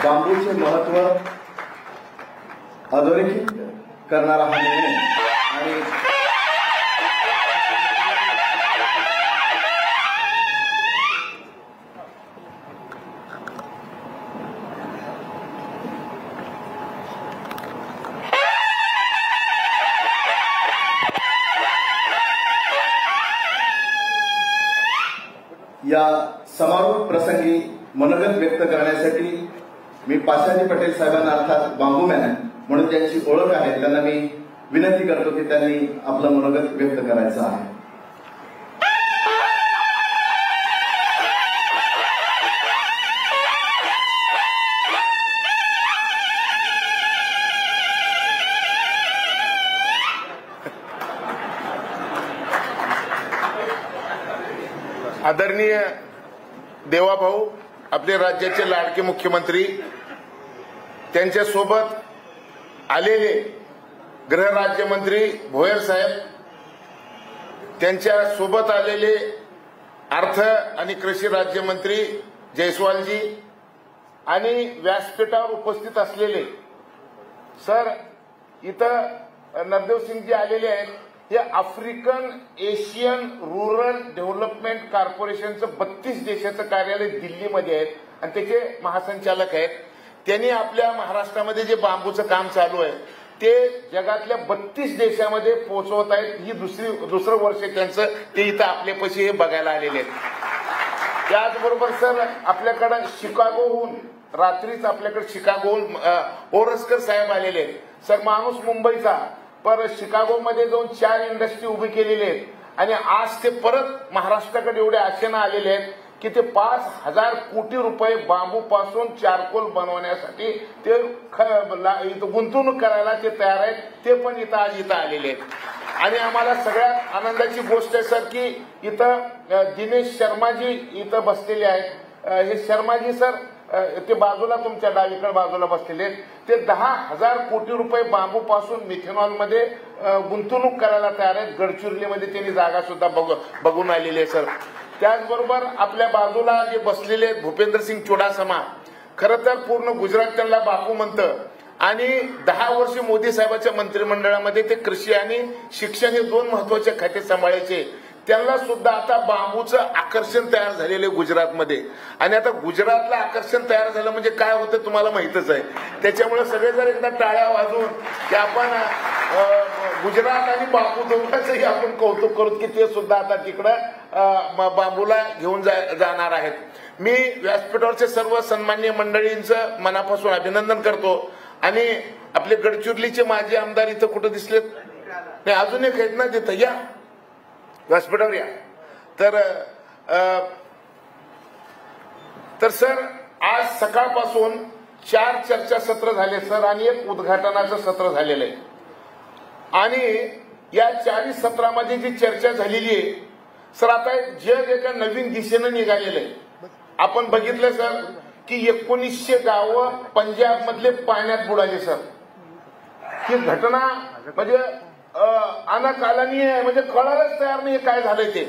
बांबूचे महत्व अधोरेखित करणारा हा निर्णय आणि या समारोप प्रसंगी मनोगत व्यक्त करण्यासाठी मी पाशाजी पटेल साहेबांना अर्थात बांबू मॅन म्हणून ज्यांची ओळख आहे त्यांना मी विनंती करतो की त्यांनी आपलं मनोगत व्यक्त करायचं आहे. आदरणीय देवाभाऊ, आपले राज्याचे लाडके मुख्यमंत्री, त्यांच्यासोबत आलेले गृहराज्यमंत्री भोयर साहेब, त्यांच्या सोबत आलेले अर्थ आणि कृषी राज्यमंत्री जयस्वालजी आणि व्यासपीठावर उपस्थित असलेले सर, इथं नरदेव सिंगजी आलेले आहेत. हे आफ्रिकन एशियन रुरल डेव्हलपमेंट कॉर्पोरेशनचं 32 देशाचं कार्यालय दिल्लीमध्ये आहेत आणि त्याचे महासंचालक आहेत. त्यांनी आपल्या महाराष्ट्रामध्ये जे बांबूचं काम चालू आहे ते जगातल्या 32 देशामध्ये पोहोचवत आहेत. ही दुसरं वर्ष त्यांचं, ते इथं आपल्यापाशी हे बघायला आलेले आहेत. त्याचबरोबर सर, आपल्याकडं शिकागोहून रात्रीच आपल्याकडे शिकागोहून ओरस्कर साहेब आलेले आहेत. सर, माणूस मुंबईचा पर शिकागोमध्ये जाऊन 4 इंडस्ट्री उभी केलेली आहेत आणि आज ते परत महाराष्ट्राकडे एवढे आशेनं आलेले आहेत की ते 5,000 कोटी रुपये बांबूपासून चारकोल बनवण्यासाठी ते गुंतवणूक करायला ते तयार आहेत. ते पण आज इथं आलेले आहेत. आणि आम्हाला सगळ्यात आनंदाची गोष्ट आहे सर की इथं दिनेश शर्माजी इथं बसलेले आहेत. हे शर्माजी सर ते बाजूला तुमच्या डावीकडे बाजूला बसलेले आहेत. ते 10,000 कोटी रुपये बांबूपासून मिथेनॉलमध्ये गुंतवणूक करायला तयार आहेत. गडचिरोलीमध्ये त्यांनी जागा सुद्धा बघून आलेली आहे सर. त्याचबरोबर आपल्या बाजूला जे बसलेले आहेत भूपेंद्र सिंग चुडासमा, खरं तर पूर्ण गुजरात त्यांना बापू म्हणतं आणि 10 वर्ष मोदी साहेबांच्या मंत्रिमंडळामध्ये ते कृषी आणि शिक्षण हे 2 महत्वाचे खाते सांभाळायचे. त्यांना सुद्धा आता बांबूचं आकर्षण तयार झालेलं गुजरातमध्ये. आणि आता गुजरातला आकर्षण तयार झालं म्हणजे काय होतं तुम्हाला माहितच आहे. त्याच्यामुळे सगळे जर एकदा टाळ्या वाजवून की आपण गुजरात आणि बांबू दोघांचंही आपण कौतुक करू की ते सुद्धा आता तिकडं बांबूला घेऊन जाणार आहेत. मी व्यासपीठावरचे सर्व सन्माननीय मंडळींचं मनापासून अभिनंदन करतो. आणि आपले गडचिरोलीचे माजी आमदार इथं कुठं दिसलेत? नाही, अजून एक आहेत ना तिथं, या व्यासपीठावर या. तर सर, आज सकाळपासून 4 चर्चासत्र झाले सर आणि एक उद्घाटनाचं सत्र झालेलं आहे. आणि या 4 सत्रामध्ये जी चर्चा झालेली आहे सर, आता जग एका नवीन दिशेनं निघालेलं आहे. आपण बघितलं सर की 1900 गावं पंजाब मधले पाण्यात बुडाले सर. ही घटना म्हणजे अनाकालनीय आहे, म्हणजे कळायलाच तयार नाही काय झालंय ते.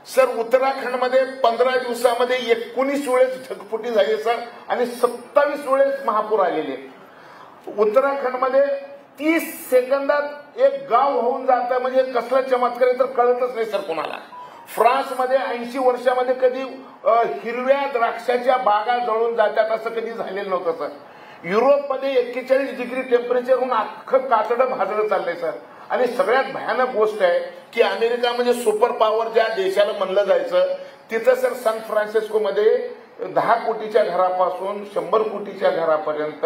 सर, उत्तराखंडमध्ये 15 दिवसामध्ये 19 वेळेस ढगफुटी झाली सर आणि 27 वेळेस महापूर आलेले. उत्तराखंडमध्ये 30 सेकंदात एक गाव होऊन जातं म्हणजे कसला चमत्कार आहे तर कळतच नाही सर कोणाला. फ्रान्समध्ये 80 वर्षामध्ये कधी हिरव्या द्राक्षाच्या बागा जळून जातात असं कधी झालेलं नव्हतं सर. युरोपमध्ये 41 डिग्री टेम्परेचरहून अख्खं कातडं भाजलं चाललंय सर. आणि सगळ्यात भयानक गोष्ट आहे की अमेरिका म्हणजे सुपर पॉवर ज्या देशाला म्हणलं जायचं तिथं सर सान फ्रान्सिस्को मध्ये 10 कोटीच्या घरापासून 100 कोटीच्या घरापर्यंत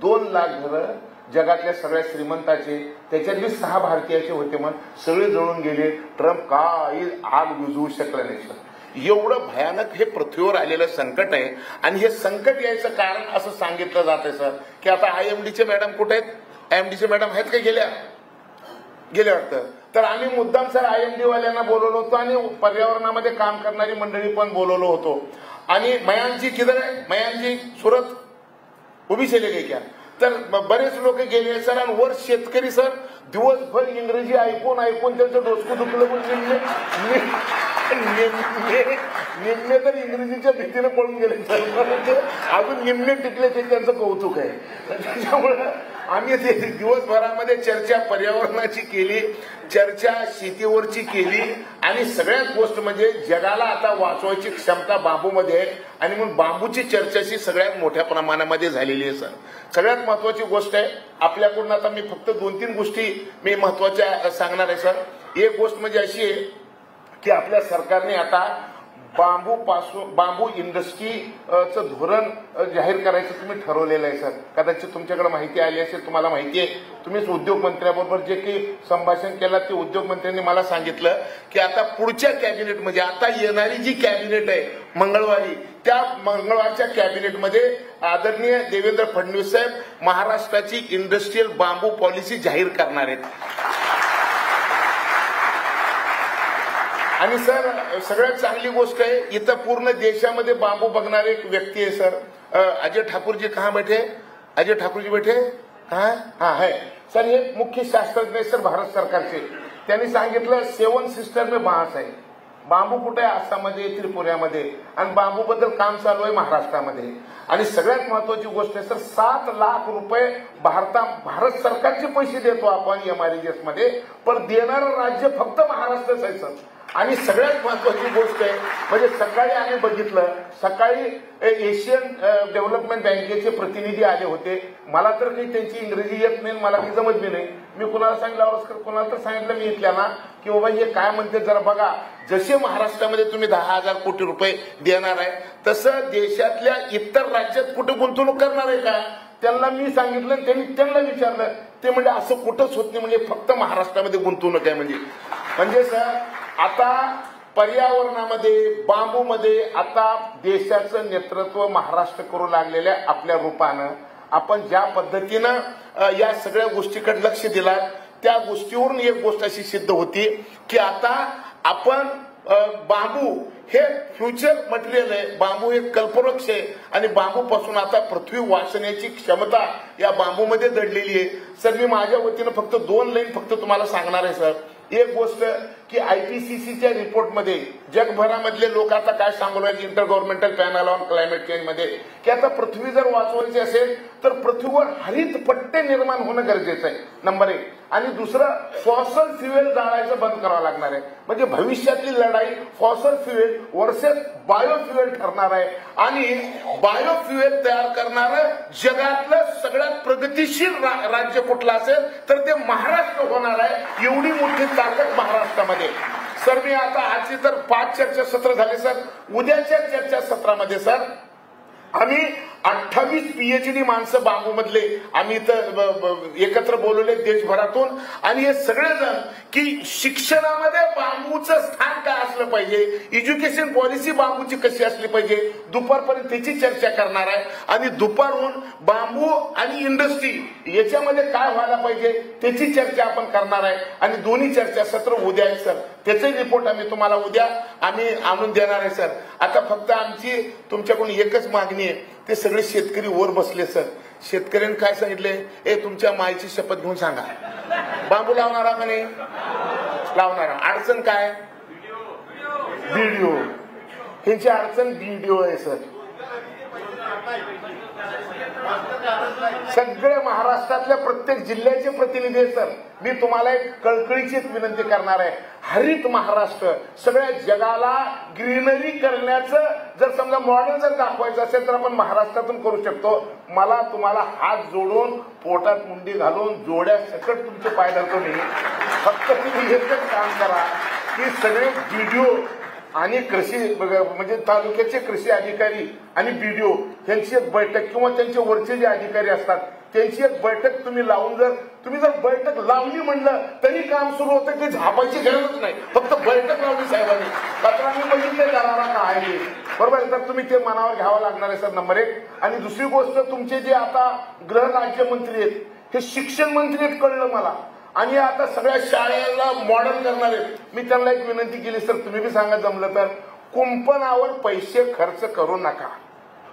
2 लाख घरं जगातल्या सगळ्या श्रीमंताचे, त्याच्यातली 6 भारतीयाचे होते मग सगळे जळून गेले. ट्रम्प काही आग विझवू शकला नाही सर. एवढं भयानक हे पृथ्वीवर आलेलं संकट आहे. आणि हे संकट यायचं कारण असं सांगितलं जात आहे सर की आता IMDचे मॅडम कुठे आहेत? IMDचे मॅडम आहेत का? गेले वाटतं. तर आम्ही मुद्दाम सर IMD वाल्यांना बोलवलो होतो आणि पर्यावरणामध्ये काम करणारी मंडळी पण बोलवलो होतो. आणि मयांकजी किधर आहे? मयांकजी सुरत उभी केलेली क्या? तर बरेच लोक गेले सर. आणि वर शेतकरी सर दिवसभर इंग्रजी ऐकून त्यांचं डोसकं दुखलं. निम्मे तर इंग्रजीच्या भीतीने पळून गेले परंतु अजून निम्मे टिकले ते त्यांचं कौतुक आहे. त्याच्यामुळं आम्ही ते दिवसभरामध्ये चर्चा पर्यावरणाची केली, चर्चा शेतीवरची केली आणि सगळ्यात गोष्ट म्हणजे जगाला आता वाचवायची क्षमता बांबूमध्ये आहे आणि म्हणून बांबूची चर्चाशी सगळ्यात मोठ्या प्रमाणामध्ये झालेली आहे. सर सगळ्यात महत्वाची गोष्ट आहे आपल्याकडून आता मी फक्त 2-3 गोष्टी मी महत्वाच्या सांगणार आहे. सर एक गोष्ट म्हणजे अशी आहे की आपल्या सरकारने आता बांबू इंडस्ट्रीचं धोरण जाहीर करायचं तुम्ही ठरवलेलं आहे. सर कदाचित तुमच्याकडे माहिती आली असेल, तुम्हाला माहिती आहे, तुम्हीच उद्योग मंत्र्याबरोबर जे काही संभाषण केलं ते उद्योग मंत्र्यांनी मला सांगितलं की आता पुढच्या कॅबिनेटमध्ये आता येणारी जी कॅबिनेट आहे मंगळवारी, त्या मंगळवारच्या कॅबिनेटमध्ये आदरणीय देवेंद्र फडणवीस साहेब महाराष्ट्राची इंडस्ट्रीयल बांबू पॉलिसी जाहीर करणार आहेत. आणि सर सगळ्यात चांगली गोष्ट आहे इथं पूर्ण देशामध्ये बांबू बघणारे एक व्यक्ती आहे. सर अजय ठाकूरजी कहाँ बैठे? अजय ठाकूरजी बैठे कहाँ? हाँ है सर. हे मुख्य शास्त्रज्ञ सर भारत सरकारचे. त्यांनी सांगितलं 7 सिस्टर में बांस आहे. बांबू कुठे आहे? आसाममध्ये, त्रिपुऱ्यामध्ये आणि बांबू बद्दल काम चालू आहे महाराष्ट्रामध्ये. आणि सगळ्यात महत्वाची गोष्ट आहे सर 7 लाख रुपये भारत सरकारचे पैसे देतो आपण MREGS मध्ये, पण देणारं राज्य फक्त महाराष्ट्रच आहे. सर आणि सगळ्यात महत्वाची गोष्ट आहे म्हणजे सकाळी आम्ही बघितलं, सकाळी एशियन डेव्हलपमेंट बँकेचे प्रतिनिधी आले होते. मला तर काही त्यांची इंग्रजी येत नाही, मला काही जमत नाही. मी कुणाला सांगितलं, कुणाला तर सांगितलं मी इथल्याना की बाबा हे काय म्हणते जरा बघा. जसे महाराष्ट्रामध्ये तुम्ही 10,000 कोटी रुपये देणार आहे तसं देशातल्या इतर राज्यात कुठे गुंतवणूक करणार आहे का? त्यांना मी सांगितलं, त्यांना विचारलं, ते म्हणजे असं कुठंच होत नाही, म्हणजे फक्त महाराष्ट्रामध्ये गुंतवणूक आहे. म्हणजे सर आता पर्यावरणामध्ये बांबूमध्ये आता देशाचं नेतृत्व महाराष्ट्र करू लागलेल्या आपल्या रूपानं आपण ज्या पद्धतीनं या सगळ्या गोष्टीकडे लक्ष दिलं त्या गोष्टीवरून एक गोष्ट अशी सिद्ध होती की आता आपण बांबू हे फ्युचर मटेरियल आहे. बांबू हे कल्पवृक्ष आहे आणि बांबूपासून आता पृथ्वी वाचण्याची क्षमता या बांबूमध्ये दडलेली आहे. सर मी माझ्या वतीनं फक्त 2 लाईन फक्त तुम्हाला सांगणार आहे. सर एक गोष्ट की IPCCच्या रिपोर्टमध्ये जगभरामधले लोक आता काय सांगू लागले inter governmental panel on climate change मध्ये की आता पृथ्वी जर वाचवायची असेल तर पृथ्वीवर हरित पट्टे निर्माण होणं गरजेचं आहे नंबर 1. आणि दुसरं फॉसल फ्युएल जाळायचं बंद करावं लागणार आहे. म्हणजे भविष्यातली लढाई फॉसल फ्युएल वर्सेस बायोफ्युएल ठरणार आहे आणि बायोफ्युएल तयार करणारं जगातलं सगळ्यात प्रगतिशील राज्य कुठलं असेल तर ते महाराष्ट्र होणार आहे. एवढी मोठी ताकद महाराष्ट्रामध्ये. सर मी आता आजची तर 5 चर्चासत्र झाले. सर उद्याच्या चर्चासत्रामध्ये सर आम्ही 28 PhD माणसं बांबू मधले आम्ही इथं एकत्र बोलवले देशभरातून आणि हे सगळेजण की शिक्षणामध्ये बांबूचं स्थान काय असलं पाहिजे, एज्युकेशन पॉलिसी बांबूची कशी असली पाहिजे, दुपारपर्यंत त्याची चर्चा करणार आहे. आणि दुपारून बांबू आणि इंडस्ट्री याच्यामध्ये काय व्हायला पाहिजे त्याची चर्चा आपण करणार आहे. आणि दोन्ही चर्चासत्र उद्या आहे. सर त्याचे रिपोर्ट आम्ही तुम्हाला उद्या आम्ही आणून देणार आहे. सर आता फक्त आमची तुमच्याकडून एकच मागणी आहे, ते सगळे शेतकरी वर बसले. सर शेतकऱ्यांनी काय सांगितले, तुमच्या मायची शपथ घेऊन सांगा बांबू लावणारा का नाही लावणारा. अडचण काय? व्हिडिओ. ह्यांची अडचण व्हिडिओ आहे. सर सगळे महाराष्ट्रातल्या प्रत्येक जिल्ह्याचे प्रतिनिधी आहे. सर मी तुम्हाला एक कळकळीचीच विनंती करणार आहे, हरित महाराष्ट्र सगळ्या जगाला ग्रीनरी करण्याचं जर समजा मॉडेल जर दाखवायचं असेल तर आपण महाराष्ट्रातून करू शकतो. मला तुम्हाला हात जोडून पोटात मुंडी घालून जोड्या सकट तुमचे पाय धरतो मी. फक्त तुम्ही एकच काम करा की सगळे व्हिडिओ आणि कृषी म्हणजे तालुक्याचे कृषी अधिकारी आणि BDO यांची एक बैठक किंवा त्यांचे वरचे जे अधिकारी असतात त्यांची एक बैठक तुम्ही लावून तुम्ही जर बैठक लावली म्हणलं तरी काम सुरू होतं. ते झापायची गरजच नाही, फक्त बैठक लावली साहेबांनी. पत्रांनी बघितले करारा काय आहे बरोबर. तर तुम्ही ते मनावर घ्यावं लागणार आहे. Sir number 1. आणि दुसरी गोष्ट तुमचे जे आता गृह राज्यमंत्री आहेत हे शिक्षण मंत्री आहेत कळलं मला आणि आता सगळ्या शाळेला मॉडर्न करणार आहेत. मी त्यांना एक विनंती केली सर तुम्ही बी सांगा जमलं तर कुंपणावर पैसे खर्च करू नका.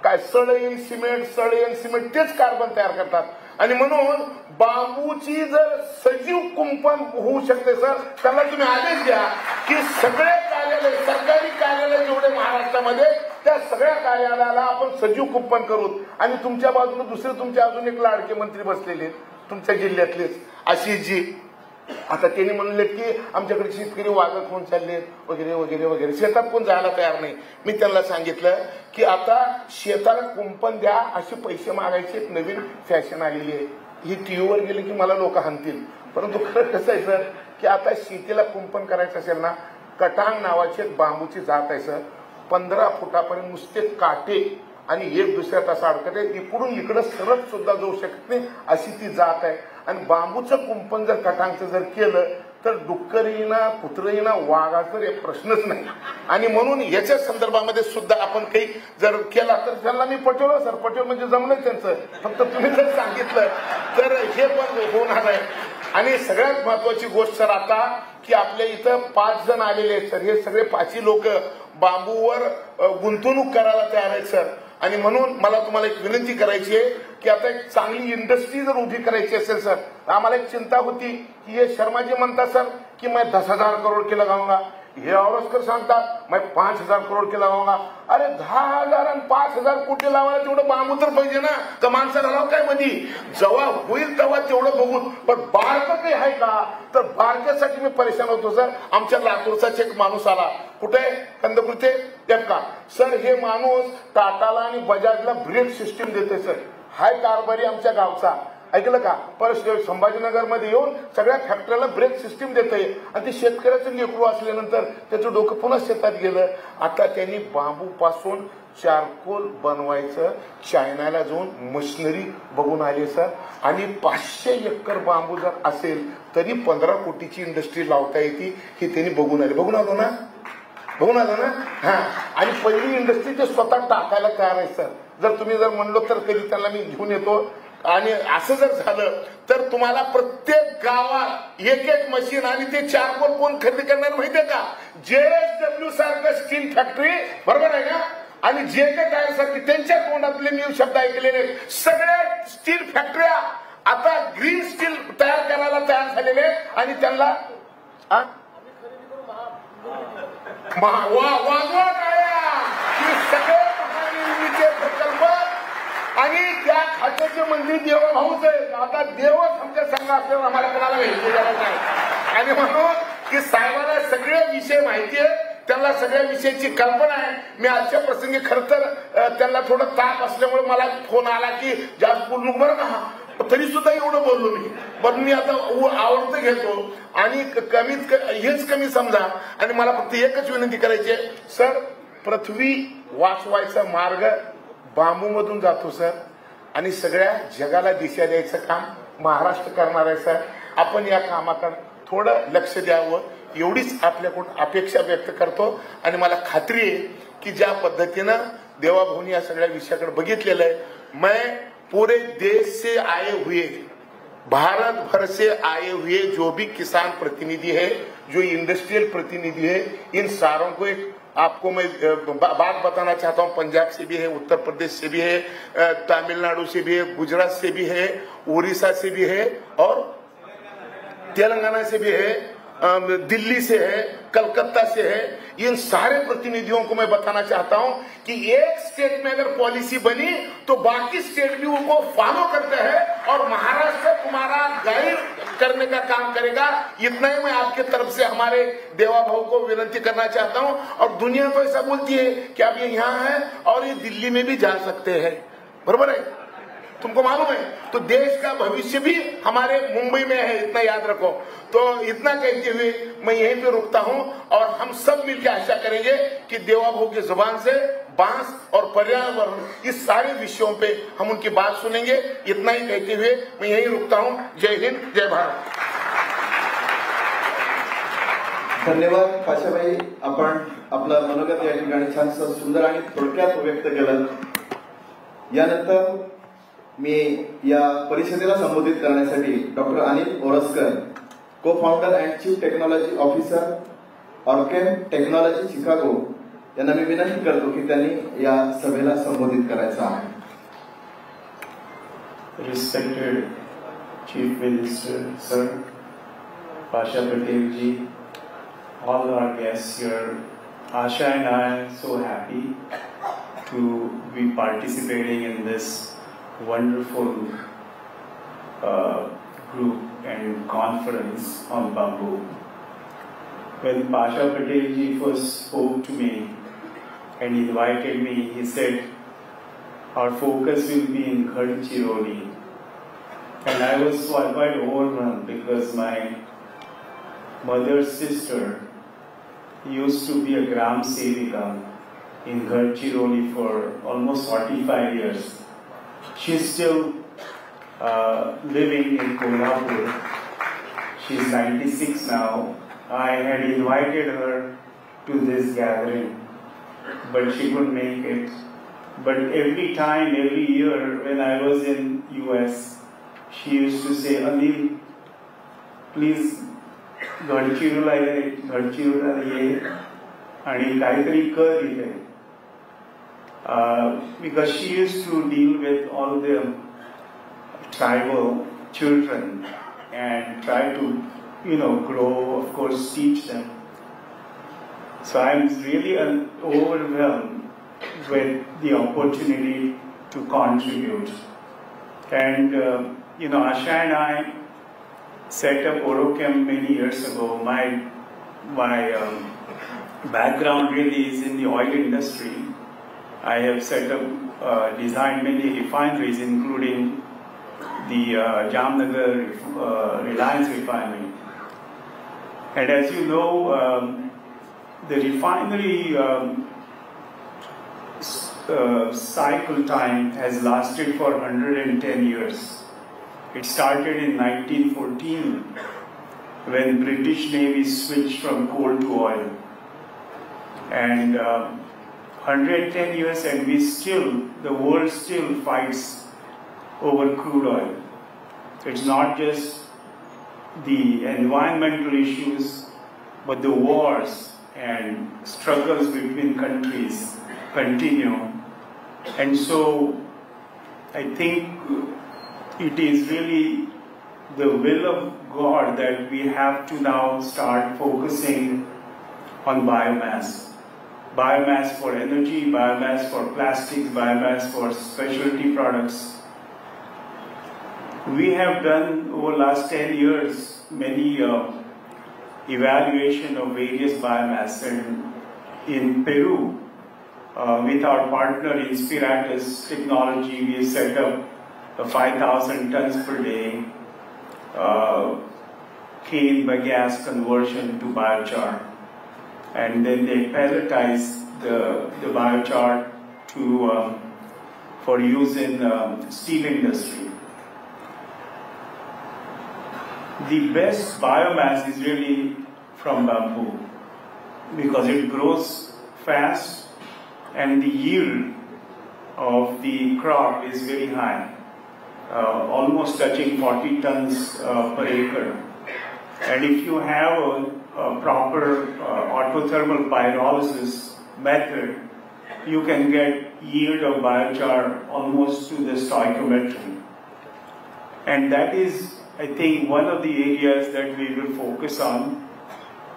काय सळ येईल सिमेंट तेच कार्बन तयार करतात. आणि म्हणून बांबूची जर सजीव कुंपण होऊ शकते सर, त्याला तुम्ही आदेश द्या की सगळे कार्यालय, सरकारी कार्यालय जेवढे महाराष्ट्रामध्ये, त्या सगळ्या कार्यालयाला आपण सजीव कुंपण करू. आणि तुमच्या बाजूने दुसरे तुमचे अजून एक लाडके मंत्री बसलेले तुमच्या जिल्ह्यातलेच, आशिषजी. आता त्यांनी म्हणले की आमच्याकडे शेतकरी वागत होऊन चालले वगैरे वगैरे वगैरे, शेतात कोण जायला तयार नाही. मी त्यांना सांगितलं की आता शेताला कुंपण द्या असे पैसे मागायची एक नवीन फॅशन आलेली आहे. ही टीव्हीवर गेली की मला लोक हाणतील, परंतु खरं कसं आहे सर की आता शेतीला कुंपण करायचं असेल ना, कटांग नावाची एक बांबूची जात आहे सर, 15 फुटापर्यंत नुसते काटे आणि एक दुसऱ्यात असं अडकते, इकडून इकडं सरळ सुद्धा जाऊ शकत नाही अशी ती जात आहे. आणि बांबूचं कुंपण जर कटांगचं जर केलं तर डुक्कर येईना, कुत्र येईना, वाघाचा एक प्रश्नच नाही. आणि म्हणून याच्या संदर्भामध्ये सुद्धा आपण काही जर केला तर त्यांना मी पटवलं सर, पटेल म्हणजे जमलं त्यांचं, फक्त तुम्ही जर सांगितलं तर हे पण होणार आहे. आणि सगळ्यात महत्वाची गोष्ट सर आता की आपल्या इथं 5 जण आलेले आहेत सर, हे सगळे 5ही लोक बांबूवर गुंतवणूक करायला तयार आहेत सर. आणि म्हणून मला तुम्हाला एक विनंती करायची आहे की आता एक चांगली इंडस्ट्री जर उभी करायची असेल सर, आम्हाला एक चिंता होती की हे शर्माजी म्हणतात सर की मैं 10,000 करोड़ के लगाऊंगा, हे औरसकर सांगतात मैं 5,000 करोड़ के लगाऊंगा. अरे 10,000 आणि 5,000 कोटी लावायला तेवढं बांबू तर पाहिजे ना, तर माणसाला लाव काय मध्ये जेव्हा होईल तेव्हा तेवढं बघून. पण बारकं काही आहे का, तर बारक्यासाठी मी परेशान होतो सर. आमच्या लातूरचाच एक माणूस आला, कुठे कंदकुर्ते का सर, हे माणूस टाटाला आणि बजाजला ब्रेक सिस्टीम देते सर, हाय कारभारी आमच्या गावचा, ऐकलं का. परत संभाजीनगर मध्ये येऊन सगळ्या फॅक्टरीला ब्रेक सिस्टीम देते. आणि ते शेतकऱ्याचं लेकरू असल्यानंतर त्याचं डोकं पुन्हा शेतात गेलं. आता त्यांनी बांबू पासून चारकोल बनवायचं चायनाला जाऊन मशिनरी बघून आले सर. आणि 500 एकर बांबू जर असेल तरी 15 कोटीची इंडस्ट्री लावता येते, हे त्यांनी बघून आले. बघून आलो ना. हा. आणि पहिली इंडस्ट्री ते स्वतः टाकायला तयार आहे सर. जर तुम्ही जर म्हणलो तर कधी त्यांना मी घेऊन येतो. आणि असं जर झालं तर तुम्हाला प्रत्येक गावात एक मशीन आणि ते चारकोल कोण खरेदी करणार माहितीये का, JSW सारखं स्टील फॅक्टरी, बरोबर आहे का. आणि JK टायर सारखी, त्यांच्या तोंडातले मी शब्द ऐकलेले, सगळ्या स्टील फॅक्टऱ्या आता ग्रीन स्टील तयार करायला तयार झालेले. आणि त्यांना सगळे महानिर्मितीचे प्रकल्प आणि त्या खात्याचे मंत्री देवभाऊच आहेत. आता देवच आमच्या संघ असल्यावर आम्हाला कोणाला घ्यायची गरज नाही. आणि म्हणून की साहेबांना सगळे विषय माहिती आहे, त्यांना सगळ्या विषयाची कल्पना आहे. मी आजच्या प्रसंगी खरं तर त्यांना थोडं ताप असल्यामुळे मला फोन आला की जास्त बोलू बरं का, तरी सुद्धा एवढं बोललो मी. पण मी आता आवडतं घेतो आणि हेच कमी समजा. आणि मला फक्त एकच विनंती करायची आहे सर, पृथ्वी वाचवायचा मार्ग बांबू मधून जातो सर. आणि सगळ्या जगाला दिशा द्यायचं काम महाराष्ट्र करणार आहे सर. आपण या कामाकडे थोडं लक्ष द्यावं एवढीच आपल्याकडून अपेक्षा व्यक्त करतो. आणि मला खात्री आहे की ज्या पद्धतीनं देवाभाऊनी या सगळ्या विषयाकडे बघितलेलं आहे, मैं पूरे देश से आए हुए, भारत भर से आए हुए जो भी किसान प्रतिनिधि है, जो इंडस्ट्रियल प्रतिनिधि है, इन सारों को एक आपको मैं बात बताना चाहता हूं. पंजाब से भी है, उत्तर प्रदेश से भी है, तमिलनाडु से भी है, गुजरात से भी है, उड़ीसा से भी है और तेलंगाना से भी है, दिल्ली से है, कलकत्ता से है. इन सारे प्रतिनिधियों को मैं बताना चाहता हूं कि एक स्टेट में अगर पॉलिसी बनी तो बाकी स्टेट भी उनको फॉलो करते हैं और महाराष्ट्र तुम्हारा गाइड करने का काम करेगा. इतना ही मैं आपके तरफ से हमारे देवा भाऊ को विनती करना चाहता हूं. और दुनिया तो ऐसा बोलती है कि अब ये यहाँ है और ये दिल्ली में भी जा सकते हैं, बरोबर है, तुमको मालूम है. तो देश का भविष्य भी हमारे मुंबई में है, इतना याद रखो. तो इतना कहते हुए मैं यहीं पे रुकता हूं और हम सब मिलकर आशा करेंगे कि देवा भाऊ की जुबान से बांस और पर्यावरण इस सारे विषयों पे हम उनकी बात सुनेंगे. इतना ही कहते हुए मैं यहीं रुकता हूं. जय हिंद, जय भारत. धन्यवाद पाशाबाई. आपण आपलं मनोगत या ठिकाणी छान सुंदर आणि थोडक्यात व्यक्त केलं. यानंतर मी या परिषदेला संबोधित करण्यासाठी doctor Anil Oraskar, co founder and chief technology officer Orchem technology Chicago यांना मी विनंती करतो की त्यांनी या सभेला संबोधित करायचं आहे. Respected Chief Minister, Sir, Pasha Patel ji, all our guests here, Asha and I are so happy to be participating in this wonderful group and conference on bamboo. When Pasha Patel ji first spoke to me and invited me, he said, our focus will be in Gadchiroli. And I was quite overwhelmed because my mother's sister used to be a Gram Sevika in Gadchiroli for almost 45 years. She's still living in Kolhapur. She's 96 now. I had invited her to this gathering, but she couldn't make it. But every time, every year when I was in US, she used to say, Anil, please Gadchiroli ye आणि काहीतरी कर इथे. Because she used to deal with all the tribal children and try to, grow, of course, teach them. So I'm really overwhelmed with the opportunity to contribute. And, Asha and I set up Orochem many years ago. My background really is in the oil industry. I have set up, designed many refineries, including the Jamnagar Reliance refinery. And as you know, the refinery cycle time has lasted for 110 years. It started in 1914 when British Navy switched from coal to oil. And 110 years and the world still fights over crude oil. It's not just the environmental issues, but the wars and struggles between countries continue. And so I think it is really the will of God that we have to now start focusing on biomass. Biomass for energy, biomass for plastics, biomass for specialty products. We have done over the last 10 years many evaluation of various biomass. And in Peru, with our partner Inspiratus Technology, we set up a 5,000 tons per day cane bagasse conversion to biochar. And then they pelletize the biochar for use in steel industry. The best biomass is really from bamboo because it grows fast and the yield of the crop is very high, almost touching 40 tons per acre. And if you have a proper autothermal pyrolysis method, you can get yield of biochar almost to the stoichiometry. And that is, I think, one of the areas that we will focus on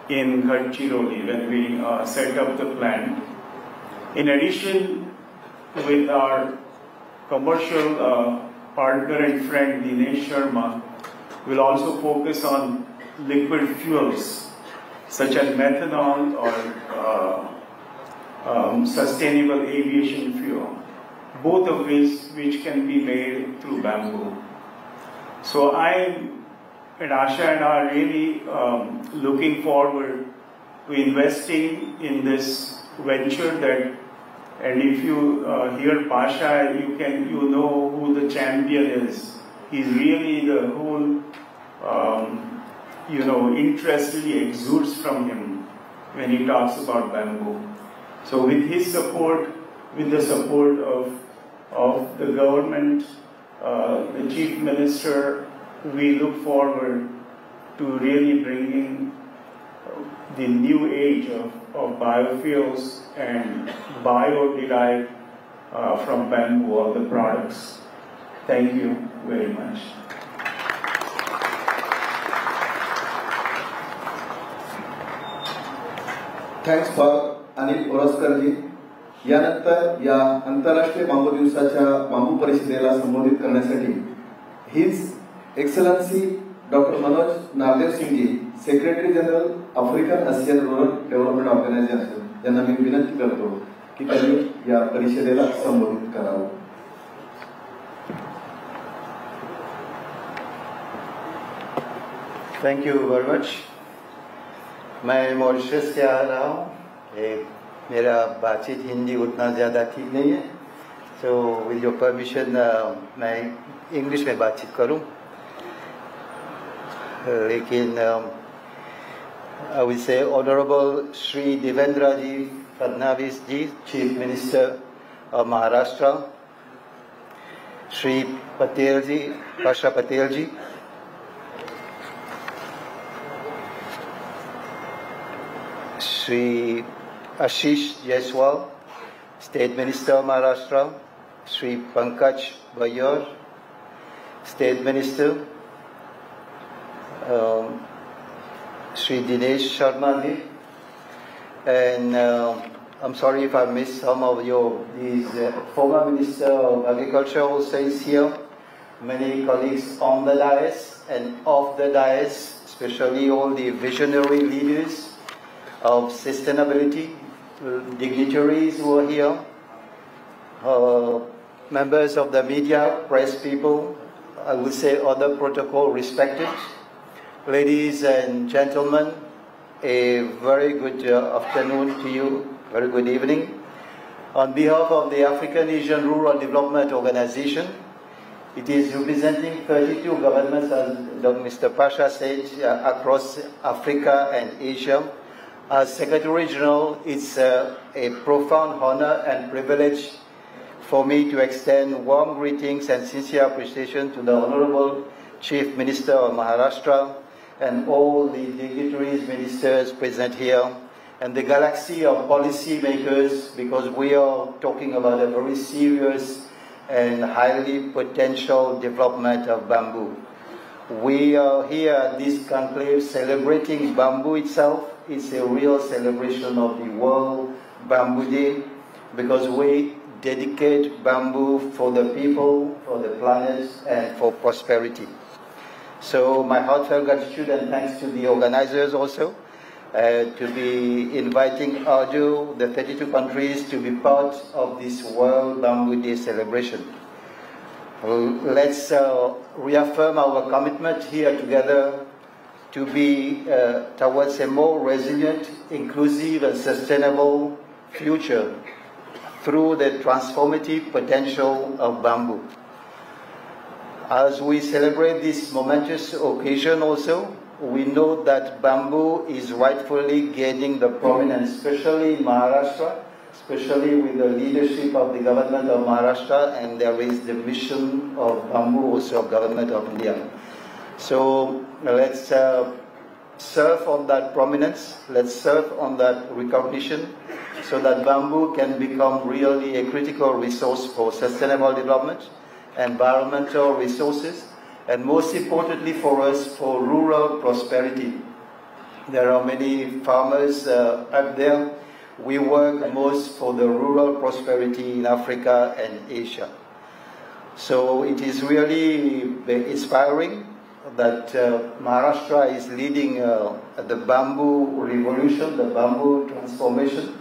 in Gadchiroli when we set up the plant. In addition, with our commercial partner and friend Dinesh Sharma, we'll also focus on liquid fuels such as methanol or sustainable aviation fuel, both of which can be made through bamboo. So I and Asha and I are really looking forward to investing in this venture that, and if you hear Pasha, you know who the champion is. He's really the whole, interest really exudes from him when he talks about bamboo. So with his support, with the support of the government, the Chief Minister, we look forward to really bringing the new age of biofuels and bio-derived from bamboo, all the products. Thank you very much. Thanks for Anil Oraskarji. यानंतर या आंतरराष्ट्रीय बांबू दिवसाच्या बांबू परिषदेला संबोधित करण्यासाठी his excellency doctor Manoj Nardev Singhji, secretary general African Asian rural development organisation, यांना मी विनंती करतो की त्यांनी या परिषदेला संबोधित करावं. Thank you very much. मैं मॉरिशस से आ रहा हूँ. मेरा बातचीत हिंदी उतना ज़्यादा ठीक नहीं है, तो विद योर परमिशन मैं इंग्लिश में बातचीत करूँ. लेकिन I will say honourable Shri Devendra ji Fadnavis ji, chief minister of Maharashtra, Shri Patel ji, Pasha Patel ji, Shri Ashish Jaiswal, State Minister of Maharashtra, Shri Pankaj Bayar, State Minister, Shri Dinesh Sharma ji, and I'm sorry if I missed some of you. The former Minister of Agriculture also is here. Many colleagues on the dais and off the dais, especially all the visionary leaders of sustainability, dignitaries who are here, members of the media, press people, I would say other protocol respected. Ladies and gentlemen, a very good afternoon to you, very good evening. On behalf of the African Asian Rural Development Organization, it is representing 32 governments, as Mr. Pasha said, across Africa and Asia. As Secretary General, it's a profound honor and privilege for me to extend warm greetings and sincere appreciation to the Honorable Chief Minister of Maharashtra and all the dignitaries, ministers present here, and the galaxy of policy makers, because we are talking about a very serious and highly potential development of bamboo. We are here at this conclave celebrating bamboo itself. It's a real celebration of the World Bamboo Day, because we dedicate bamboo for the people, for the planet, and for prosperity. So my heartfelt gratitude and thanks to the organizers also to be inviting ARDU, the 32 countries, to be part of this World Bamboo Day celebration. Let's reaffirm our commitment here together to be towards a more resilient, inclusive, and sustainable future through the transformative potential of bamboo. As we celebrate this momentous occasion also, we know that bamboo is rightfully gaining the prominence, especially in Maharashtra, especially with the leadership of the government of Maharashtra, and there is the mission of bamboo also of government of India. So let's surf on that prominence, let's surf on that recognition, so that bamboo can become really a critical resource for sustainable development, environmental resources, and most importantly for us, for rural prosperity. There are many farmers up there. We work most for the rural prosperity in Africa and Asia. So it is really inspiring that Maharashtra is leading the bamboo revolution, the bamboo transformation,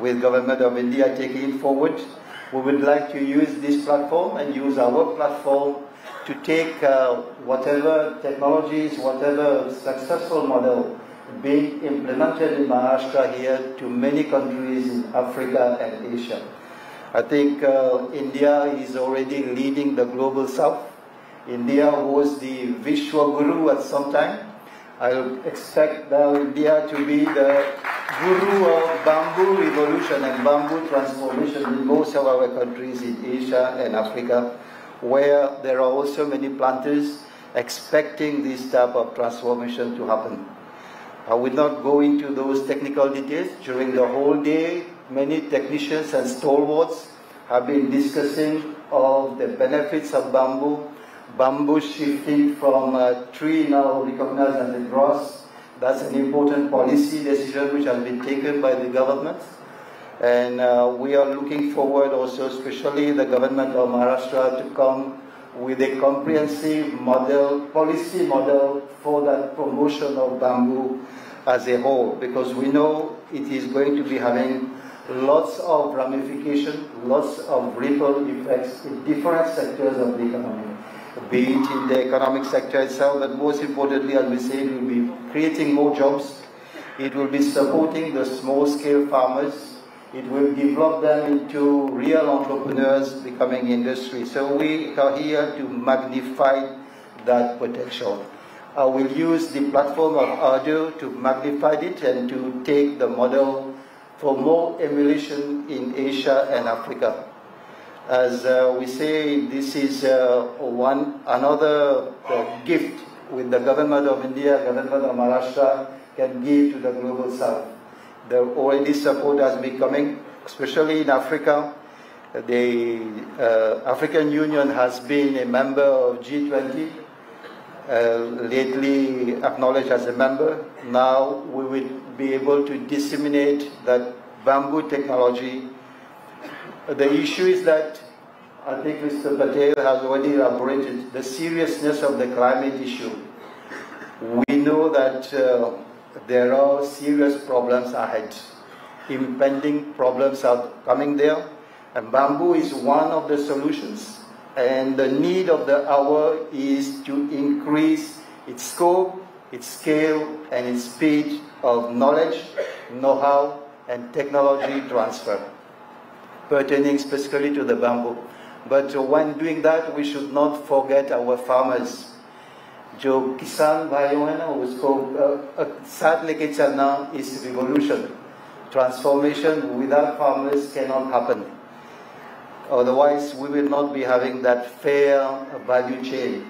with Government of India taking it forward. We would like to use this platform and use our platform to take whatever technologies, whatever successful model being implemented in Maharashtra here to many countries in Africa and Asia. I think India is already leading the global south. India was the Vishwa Guru at some time. I expect now India to be the guru of bamboo revolution and bamboo transformation in most of our countries in Asia and Africa, where there are also many planters expecting this type of transformation to happen. I will not go into those technical details. During the whole day, many technicians and stalwarts have been discussing of the benefits of bamboo. Bamboo shifting from a tree now recognized as a grass. That's an important policy decision which has been taken by the government. And we are looking forward also, especially the government of Maharashtra, to come with a comprehensive model, policy model for that promotion of bamboo as a whole, because we know it is going to be having lots of ramifications, lots of ripple effects in different sectors of the economy, be it in the economic sector itself, but most importantly, as we say, it will be creating more jobs, it will be supporting the small-scale farmers, it will develop them into real entrepreneurs becoming industry. So we are here to magnify that potential. I will use the platform of Ardo to magnify it and to take the model for more emulation in Asia and Africa. As we say, this is another gift with the government of India, government of Maharashtra can give to the global south. The already support has been coming, especially in Africa. The African Union has been a member of G20, lately acknowledged as a member. Now we will be able to disseminate that bamboo technology. The issue is that, I think Mr. Patel has already elaborated, the seriousness of the climate issue. We know that there are serious problems ahead. Impending problems are coming there, and bamboo is one of the solutions. And the need of the hour is to increase its scope, its scale, and its speed of knowledge, know-how, and technology transfer, pertaining specifically to the bamboo. But when doing that, we should not forget our farmers. जो किसान भाइयों हैं ना, उसको साथ लेके चलना is revolution. Transformation without farmers cannot happen. Otherwise, we will not be having that fair value chain.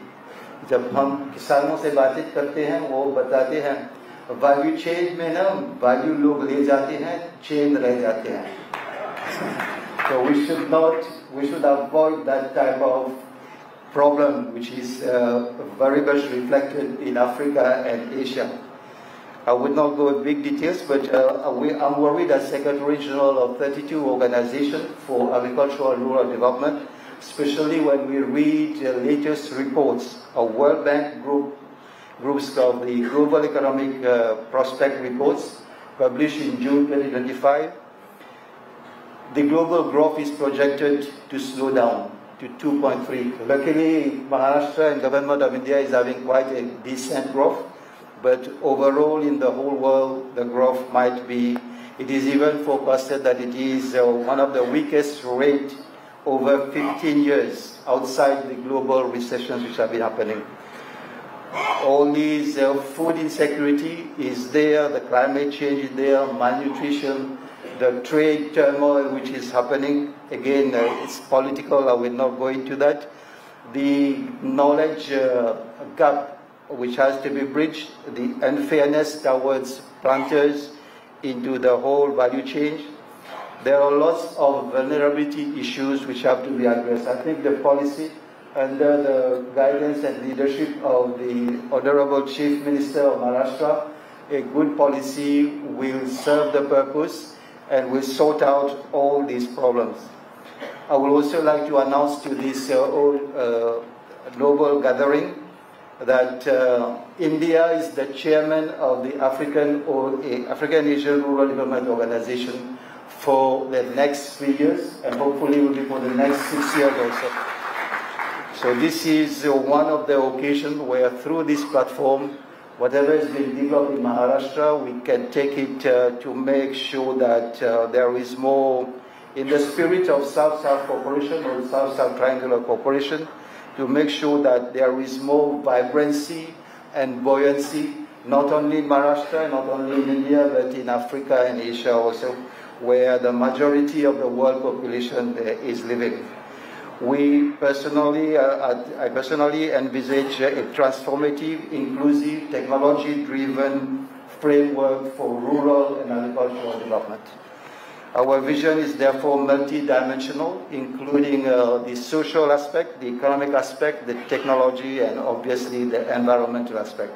जब हम किसानों से बातचीत करते हैं, वो बताते हैं value chain में ना value लोग ले जाते हैं, chain रह जाते हैं. So we should avoid that type of problem, which is very much reflected in Africa and Asia. I would not go into big details, but I'm worried as Secretary General of 32 organizations for agricultural and rural development, especially when we read the latest reports of World Bank groups of the Global Economic Prospect reports published in June 2025. The global growth is projected to slow down to 2.3. Luckily, Maharashtra and government of India is having quite a decent growth, but overall in the whole world, the growth might be, it is even forecasted that it is one of the weakest rate over 15 years outside the global recessions which have been happening. All these food insecurity is there, the climate change is there, malnutrition, the trade turmoil which is happening. Again, it's political, I will not go into that. The knowledge gap which has to be bridged, the unfairness towards planters into the whole value chain. There are lots of vulnerability issues which have to be addressed. I think the policy under the guidance and leadership of the Honorable Chief Minister of Maharashtra, a good policy will serve the purpose and will sort out all these problems. I would also like to announce to this global gathering that India is the chairman of the African Asian Rural Development Organization for the next 3 years, and hopefully will be for the next 6 years also. So this is one of the occasions where through this platform, whatever has been developed in Maharashtra, we can take it to make sure that there is more, in the spirit of South-South cooperation or South-South triangular cooperation, to make sure that there is more vibrancy and buoyancy, not only in Maharashtra, not only in India, but in Africa and Asia also, where the majority of the world population is living. I personally envisage a transformative, inclusive, technology-driven framework for rural and agricultural development. Our vision is therefore multi-dimensional, including the social aspect, the economic aspect, the technology, and obviously the environmental aspect.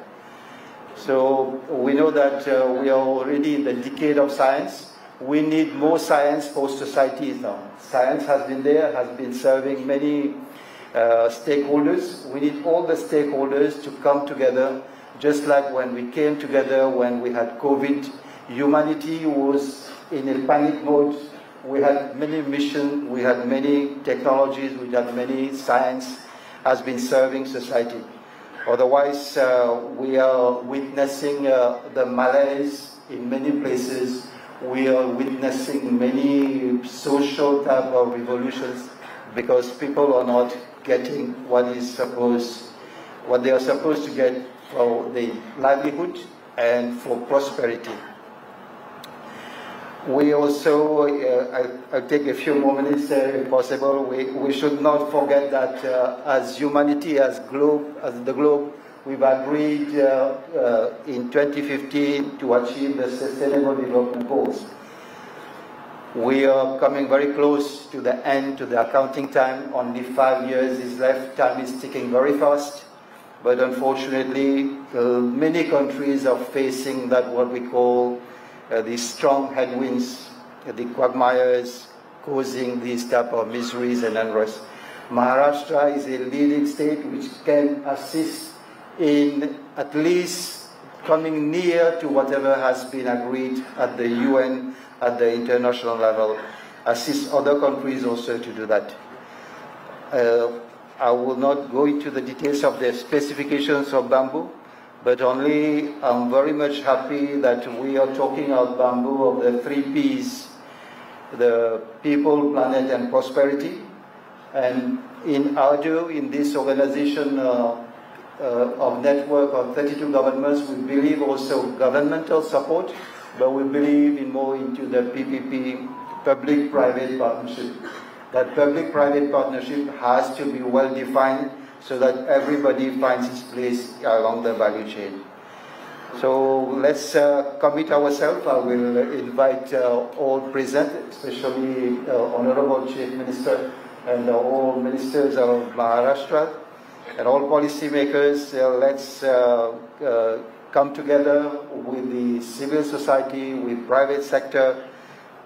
So we know that we are already in the decade of science. We need more science for societies now. Science has been there, has been serving many stakeholders. We need all the stakeholders to come together, just like when we came together when we had COVID. Humanity was in a panic mode. We had many missions, we had many technologies, we had many science has been serving society. Otherwise, we are witnessing the malaise in many places. We are witnessing many social type of revolutions because people are not getting what they are supposed to get for the livelihood and for prosperity. We also, I'll take a few more minutes if possible. We should not forget that as humanity, as the globe, we've agreed in 2015 to achieve the Sustainable Development Goals. We are coming very close to the end, to the accounting time. Only 5 years is left. Time is ticking very fast. But unfortunately, many countries are facing that what we call these strong headwinds, the quagmires causing these type of miseries and unrest. Maharashtra is a leading state which can assist in at least coming near to whatever has been agreed at the UN, at the international level, assist other countries also to do that. I will not go into the details of the specifications of bamboo, but only I'm very much happy that we are talking about bamboo of the 3 Ps, the people, planet, and prosperity. And in ARDU, in this organization of network of 32 governments, we believe also governmental support, but we believe in more into the PPP, public-private partnership. That public-private partnership has to be well defined so that everybody finds its place along the value chain. So let's commit ourselves. I will invite all present, especially Honorable Chief Minister and all ministers of Maharashtra and all policymakers. Let's come together with the civil society, with private sector,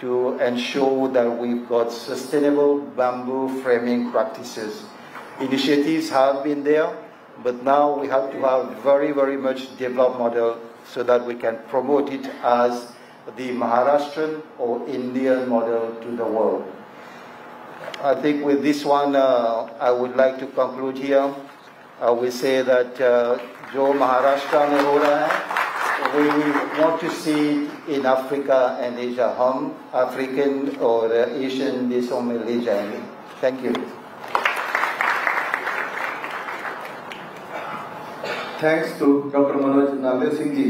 to ensure that we've got sustainable bamboo framing practices. Initiatives have been there, but now we have to have very, very much developed model so that we can promote it as the Maharashtrian or Indian model to the world. I think with this one, I would like to conclude here. I will say that जो महाराष्ट्र में हो रहा है, we want to see it in Africa and Asia. Hum African और Asian देशों में ले जाएंगे. Thank you. Thanks to doctor Manoj Nandesinghji.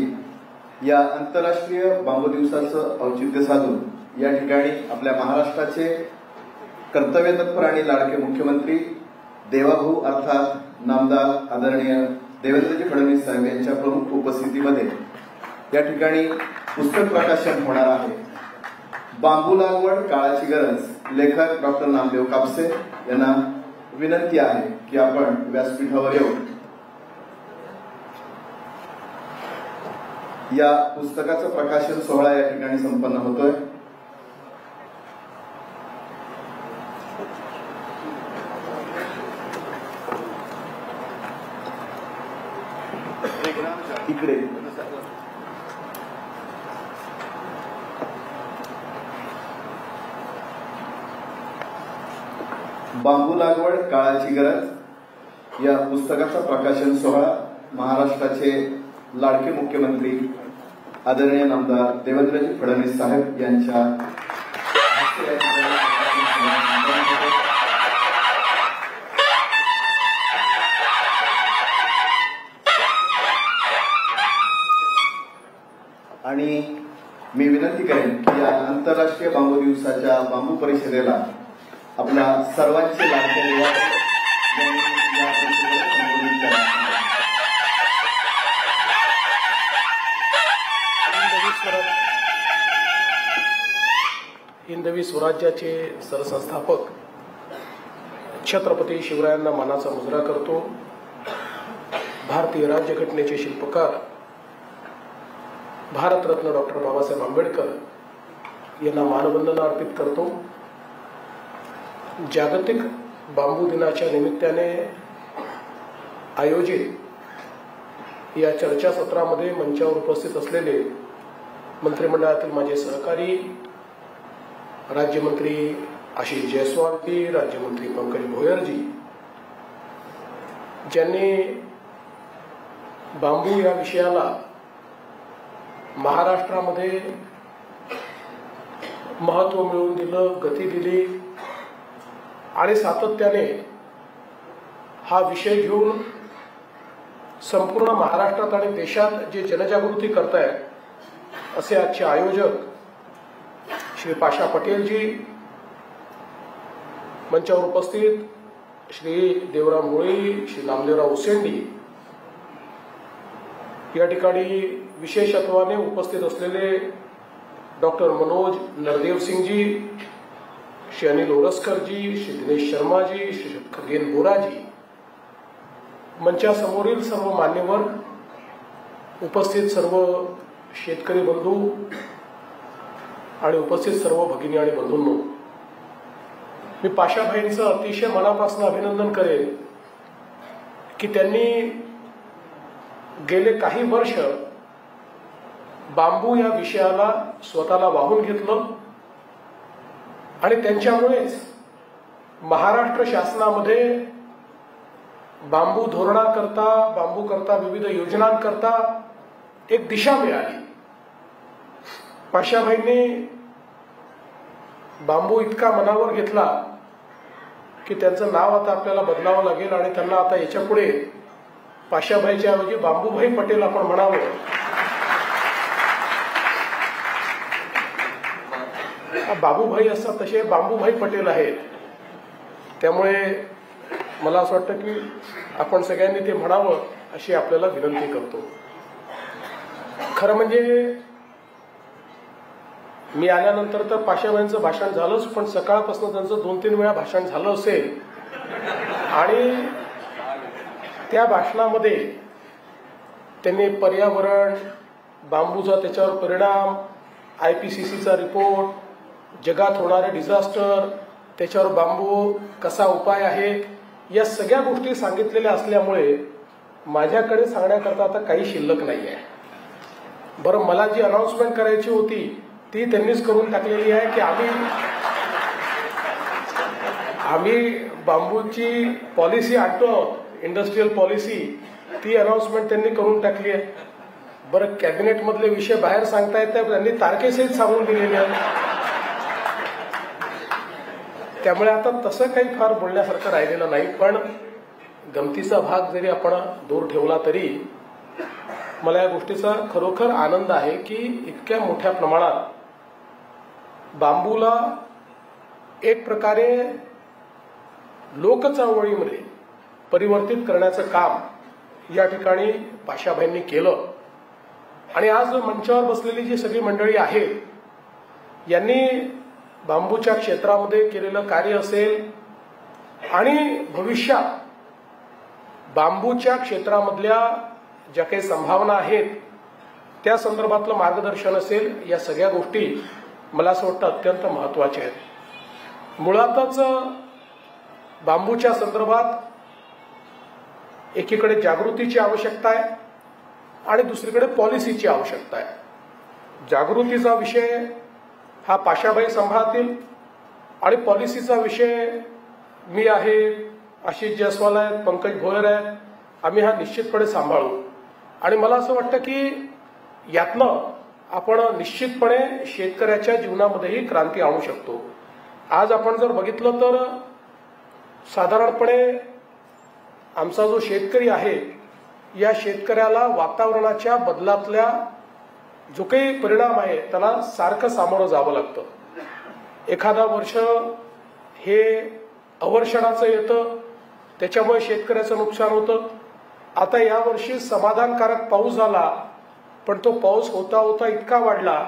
या आंतरराष्ट्रीय बांबू दिवसाचं औचित्य साधून या ठिकाणी आपल्या महाराष्ट्राचे कर्तव्यतत्पर आणि लाडके मुख्यमंत्री देवाभाऊ अर्थात नामदार आदरणीय देवेंद्रजी फडणवीस साहेब यांच्या प्रमुख उपस्थितीमध्ये या ठिकाणी पुस्तक प्रकाशन होणार आहे. बांबू लागवड काळाची गरज. लेखक डॉक्टर नामदेव कापसे यांना विनंती आहे की आपण व्यासपीठावर येऊ. या पुस्तकाचं प्रकाशन सोहळा या ठिकाणी संपन्न होतोय. इकडे बांबू लागवड काळाची गरज या पुस्तकाचा प्रकाशन सोहळा महाराष्ट्राचे लाडके मुख्यमंत्री आदरणीय नामदार देवेंद्रजी फडणवीस साहेब यांच्या आणि मी विनंती करेन की या आंतरराष्ट्रीय बांबू दिवसाच्या बांबू परिषदेला आपल्या सर्वांचे लाडके in स्वराज्याचे सरसंस्थापक छत्रपती शिवरायांना मानाचा मुजरा करतो. भारतीय राज्यघटनेचे शिल्पकार भारतरत्न डॉक्टर बाबासाहेब आंबेडकर यांना मानवंदना अर्पित करतो. जागतिक बांबू दिनाच्या निमित्ताने आयोजित या चर्चासत्रामध्ये मंचावर उपस्थित असलेले मंत्रिमंडळातील माझे सहकारी राज्यमंत्री आशिष जयस्वालजी, राज्यमंत्री पंकज भोयरजी, ज्यांनी बांबू या विषयाला महाराष्ट्रामध्ये महत्त्व मिळवून दिलं, गती दिली आणि सातत्याने हा विषय घेऊन संपूर्ण महाराष्ट्रात आणि देशात जे जनजागृती करतायत असे आजचे आयोजक श्री पाशा पटेलजी, मंचावर उपस्थित श्री देवराम होळी, श्री नामदेवराव उसेंडी, या ठिकाणी विशेषत्वाने उपस्थित असलेले डॉक्टर मनोज नरदेव सिंगजी, श्री अनिल ओरसकरजी, श्री दिनेश शर्माजी, श्री खगेन बोराजी, मंचासमोरील सर्व मान्यवर, उपस्थित सर्व शेतकरी बंधू आणि उपस्थित सर्व भगिनी आणि बंधूंनो, मी पाशाभाईंचं अतिशय मनापासून अभिनंदन करेन की त्यांनी गेले काही वर्ष बांबू या विषयाला स्वतःला वाहून घेतलं आणि त्यांच्यामुळेच महाराष्ट्र शासनामध्ये बांबू धोरणाकरता, बांबू करता विविध योजनांकरता एक दिशा मिळाली. पाशाभाईंनी बांबू इतका मनावर घेतला की त्यांचं नाव आता आपल्याला बदलावं लागेल आणि त्यांना आता याच्या पुढे पाशाभाईच्या ऐवजी बांबूभाई पटेल आपण म्हणावं. बाबूभाई असतात तसे बांबूभाई पटेल आहेत. त्यामुळे मला असं वाटतं की आपण सगळ्यांनी ते म्हणावं अशी आपल्याला विनंती करतो. खरं म्हणजे मी आल्यानंतर तर पाशाभाईंचं भाषण झालंच, पण सकाळपासून त्यांचं 2-3 वेळा भाषण झालं असेल आणि त्या भाषणामध्ये त्यांनी पर्यावरण, बांबूचा त्याच्यावर परिणाम, IPCCचा रिपोर्ट, जगात होणारे डिझास्टर, त्याच्यावर बांबू कसा उपाय आहे, या सगळ्या गोष्टी सांगितलेल्या असल्यामुळे माझ्याकडे सांगण्याकरता आता काही शिल्लक नाही आहे. बरं, मला जी अनाउन्समेंट करायची होती ती त्यांनीच करून टाकलेली आहे की आम्ही बांबूची पॉलिसी आणतो आहोत, इंडस्ट्रियल पॉलिसी, ती अनाउन्समेंट त्यांनी करून टाकली आहे. बरं, कॅबिनेट मधले विषय बाहेर सांगता येत नाही, त्यांनी तारखेसहित सांगून दिलेले आहेत. त्यामुळे आता तसं काही फार बोलण्यासारखं राहिलेलं नाही. पण गमतीचा भाग जरी आपण दूर ठेवला तरी मला या गोष्टीचा खरोखर आनंद आहे की इतक्या मोठ्या प्रमाणात बांबूला एक प्रकारे लोकचळवळीमध्ये परिवर्तित करण्याचं काम या ठिकाणी पाशाभाईंनी केलं. आणि आज मंचावर बसलेली जी सगळी मंडळी आहेत यांनी बांबूच्या क्षेत्रामध्ये केलेलं कार्य असेल आणि भविष्यात बांबूच्या क्षेत्रामधल्या ज्या काही संभावना आहेत त्या संदर्भातलं मार्गदर्शन असेल, या सगळ्या गोष्टी मला असं वाटतं अत्यंत महत्त्वाच्या आहेत. मुळातच बांबूच्या संदर्भात एकीकडे जागृतीची आवश्यकता आहे आणि दुसरीकडे पॉलिसीची आवश्यकता आहे. जागृतीचा विषय हा पाशाभाई सांभाळतील आणि पॉलिसीचा विषय मी आहे, आशिष जयस्वाल आहेत, पंकज भोयर आहेत, आम्ही हा निश्चितपणे सांभाळू. आणि मला असं वाटतं की यातनं आपण निश्चितपणे शेतकऱ्याच्या जीवनामध्येही क्रांती आणू शकतो. आज आपण जर बघितलं तर साधारणपणे आमचा जो शेतकरी आहे या शेतकऱ्याला वातावरणाच्या बदलातल्या जो काही परिणाम आहे त्याला सारखं सामोरं जावं लागतं. एखादा वर्ष हे अवर्षणाचं येतं, त्याच्यामुळे शेतकऱ्याचं नुकसान होतं. आता यावर्षी समाधानकारक पाऊस झाला, पण तो पाऊस होता होता इतका वाढला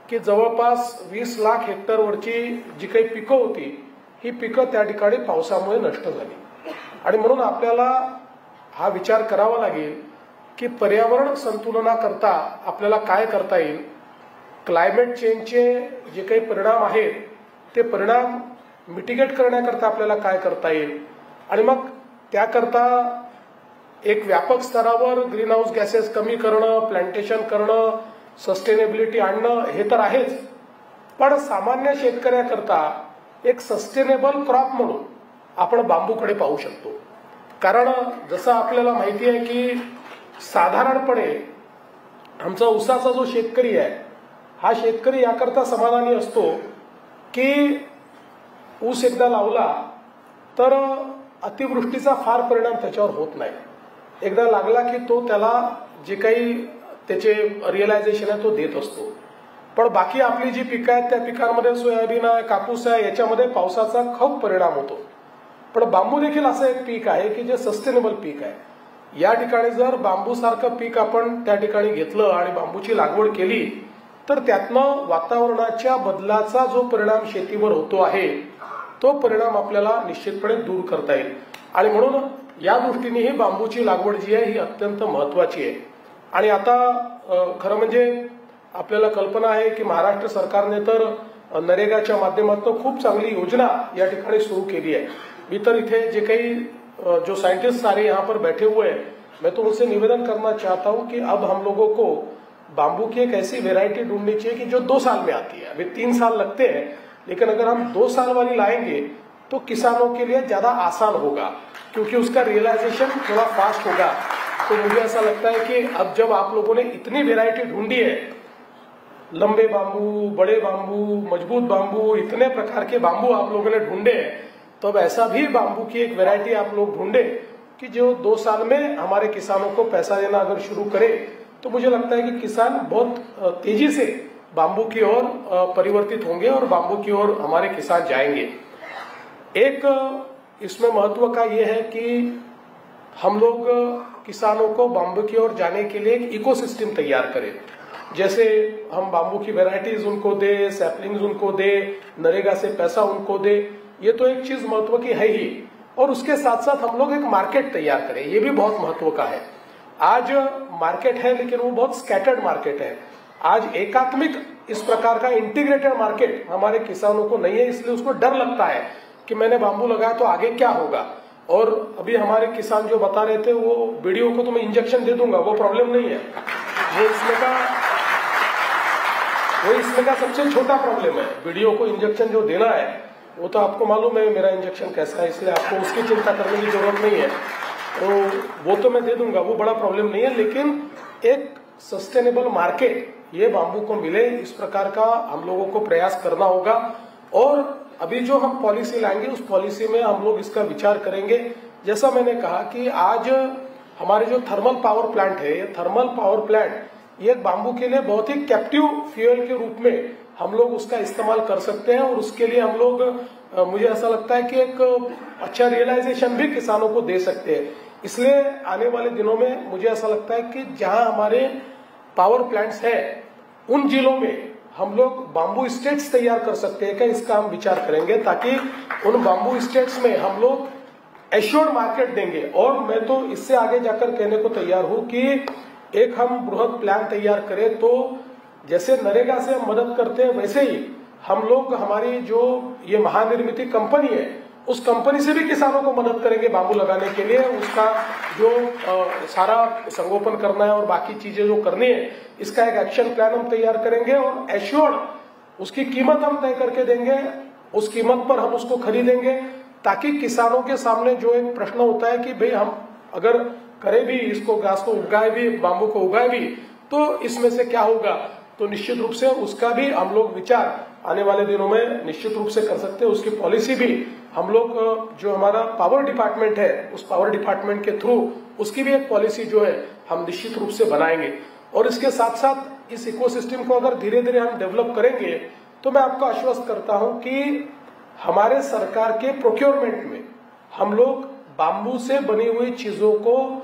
की जवळपास 20 लाख हेक्टरवरची जी काही पिकं होती ही पिकं त्या ठिकाणी पावसामुळे नष्ट झाली. आणि म्हणून आपल्याला हा विचार करावा लागेल की पर्यावरण संतुलनाकरता आपल्याला काय करता येईल. क्लायमेट चेंजचे जे काही परिणाम आहेत ते परिणाम मिटिगेट करण्याकरता आपल्याला काय करता येईल. आणि मग त्याकरता एक व्यापक स्तरावर ग्रीन हाऊस गॅसेस कमी करणं, प्लांटेशन करणं, सस्टेनेबिलिटी आणणं हे तर आहेच, पण सामान्य शेतकऱ्याकरता एक सस्टेनेबल क्रॉप म्हणून आपण बांबूकडे पाहू शकतो. कारण जसं आपल्याला माहिती आहे की साधारणपणे आमचा ऊसाचा जो शेतकरी आहे हा शेतकरी याकरता समाधानी असतो की ऊस एकदा लावला तर अतिवृष्टीचा फार परिणाम त्याच्यावर होत नाही. एकदा लागला की तो त्याला जे काही त्याचे रिअलायझेशन आहे तो देत असतो. पण बाकी आपली जी पिकं आहेत त्या पिकांमध्ये सोयाबीन आहे, कापूस आहे, याच्यामध्ये पावसाचा खूप परिणाम होतो. पण बांबू देखील असं एक पीक आहे की जे सस्टेनेबल पीक आहे. या ठिकाणी जर बांबूसारखं पीक आपण त्या ठिकाणी घेतलं आणि बांबूची लागवड केली तर त्यातनं वातावरणाच्या बदलाचा जो परिणाम शेतीवर होतो आहे तो परिणाम आपल्याला निश्चितपणे दूर करता येईल. आणि म्हणून या दृष्टीने ही बांबूची लागवड जी आहे ही अत्यंत महत्वाची आहे. आणि आता खरं म्हणजे आपल्याला कल्पना आहे की महाराष्ट्र सरकारने तर नरेगाच्या माध्यमातून खूप चांगली योजना या ठिकाणी सुरू केली आहे. मी तर इथे जे काही जो साइंटिस्ट सारे यहाँ पर बैठे हुए हैं मैं तो उनसे निवेदन करना चाहता हूँ कि अब हम लोगों को बांबू की एक ऐसी वेराइटी ढूंढनी चाहिए कि जो 2 साल में आती है. अभी 3 साल लगते हैं, लेकिन अगर हम 2 साल वाली लाएंगे तो किसानों के लिए ज्यादा आसान होगा क्योंकि उसका रियलाइजेशन थोड़ा फास्ट होगा. तो मुझे ऐसा लगता है कि अब जब आप लोगों ने इतनी वेराइटी ढूंढी है, लंबे बांबू, बड़े बांबू, मजबूत बांबू, इतने प्रकार के बांबू आप लोगों ने ढूंढे हैं, तो अब ऐसा भी बांबू की एक वैरायटी आप लोग ढूंढे कि जो 2 साल में हमारे किसानों को पैसा देना अगर शुरू करे तो मुझे लगता है कि किसान बहुत तेजी से बांबू की ओर परिवर्तित होंगे और बांबू की ओर हमारे किसान जाएंगे. एक इसमें महत्व का ये है कि हम लोग किसानों को बांबू की ओर जाने के लिए एक इकोसिस्टम तैयार करें. जैसे हम बांबू की वैरायटीज उनको दे, सैपलिंग्स उनको दे, नरेगा से पैसा उनको दे, ये तो एक चीज महत्व की है ही. और उसके साथ साथ हम लोग एक मार्केट तैयार करें, ये भी बहुत महत्व का है. आज मार्केट है लेकिन वो बहुत स्कैटर्ड मार्केट है. आज एकात्मिक इस प्रकार का इंटीग्रेटेड मार्केट हमारे किसानों को नहीं है, इसलिए उसको डर लगता है कि मैंने बांबू लगाया तो आगे क्या होगा. और अभी हमारे किसान जो बता रहे थे वो वीडियो को तो मैं इंजेक्शन दे दूंगा, वो प्रॉब्लम नहीं है. वो इसमें का सबसे छोटा प्रॉब्लम है. वीडियो को इंजेक्शन जो देना है वो तो आपको मालूम है मेरा इंजेक्शन कैसा है, इसलिए आपको उसकी चिंता करने की जरूरत नहीं है. तो वो तो मैं दे दूंगा, वो बड़ा प्रॉब्लम नहीं है. लेकिन एक सस्टेनेबल मार्केट ये बांबू को मिले, इस प्रकार का हम लोगों को प्रयास करना होगा. और अभी जो हम पॉलिसी लाएंगे उस पॉलिसी में हम लोग इसका विचार करेंगे. जैसा मैंने कहा कि आज हमारे जो थर्मल पावर प्लांट है, ये थर्मल पावर प्लांट ये बांबू के लिए बहुत ही कैप्टिव फ्यूल के रूप में हम लोग उसका इस्तेमाल कर सकते हैं. और उसके लिए हम लोग मुझे ऐसा लगता है कि एक अच्छा रियलाइजेशन भी किसानों को दे सकते हैं. इसलिए आने वाले दिनों में मुझे ऐसा लगता है कि जहां हमारे पावर प्लांट्स है उन जिलों में हम लोग बांबू स्टेट्स तैयार कर सकते हैं. क्या इसका हम विचार करेंगे ताकि उन बांबू स्टेट्स में हम लोग एश्योर्ड मार्केट देंगे. और मैं तो इससे आगे जाकर कहने को तैयार हूं कि एक हम बृहद प्लान तैयार करें. तो जैसे नरेगा से हम मदद करते हैं वैसे ही हम लोग हमारी जो ये महानिर्मित कंपनी है उस कंपनी से भी किसानों को मदद करेंगे बांबू लगाने के लिए. उसका जो सारा संगोपन करना है और बाकी चीजें जो करनी है इसका एक एक्शन प्लान हम तैयार करेंगे और एश्योर्ड उसकी कीमत हम तय करके देंगे. उस कीमत पर हम उसको खरीदेंगे ताकि किसानों के सामने जो एक प्रश्न होता है कि भाई हम अगर करें भी इसको, घास को उगाए भी, बांबू को उगाए भी, तो इसमें से क्या होगा. तो निश्चित रूप से उसका भी हम लोग विचार आने वाले दिनों में निश्चित रूप से कर सकते हैं. उसकी पॉलिसी भी हम लोग जो हमारा पावर डिपार्टमेंट है उस पावर डिपार्टमेंट के थ्रू उसकी भी एक पॉलिसी जो है हम निश्चित रूप से बनाएंगे. और इसके साथ साथ इस इकोसिस्टम को अगर धीरे धीरे हम डेवलप करेंगे तो मैं आपको आश्वस्त करता हूं कि हमारे सरकार के प्रोक्योरमेंट में हम लोग बांबू से बनी हुई चीजों को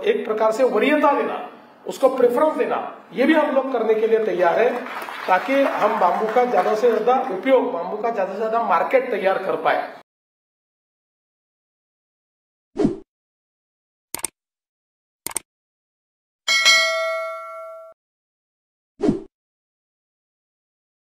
एक प्रकार से वरीयता देना, उसको प्रेफरेंस देना, ये भी हम लोग करने के लिए तैयार है. ताकि हम बाम्बू का ज्यादा से ज्यादा उपयोग, बाम्बू का ज्यादा से ज्यादा मार्केट तैयार कर पाए।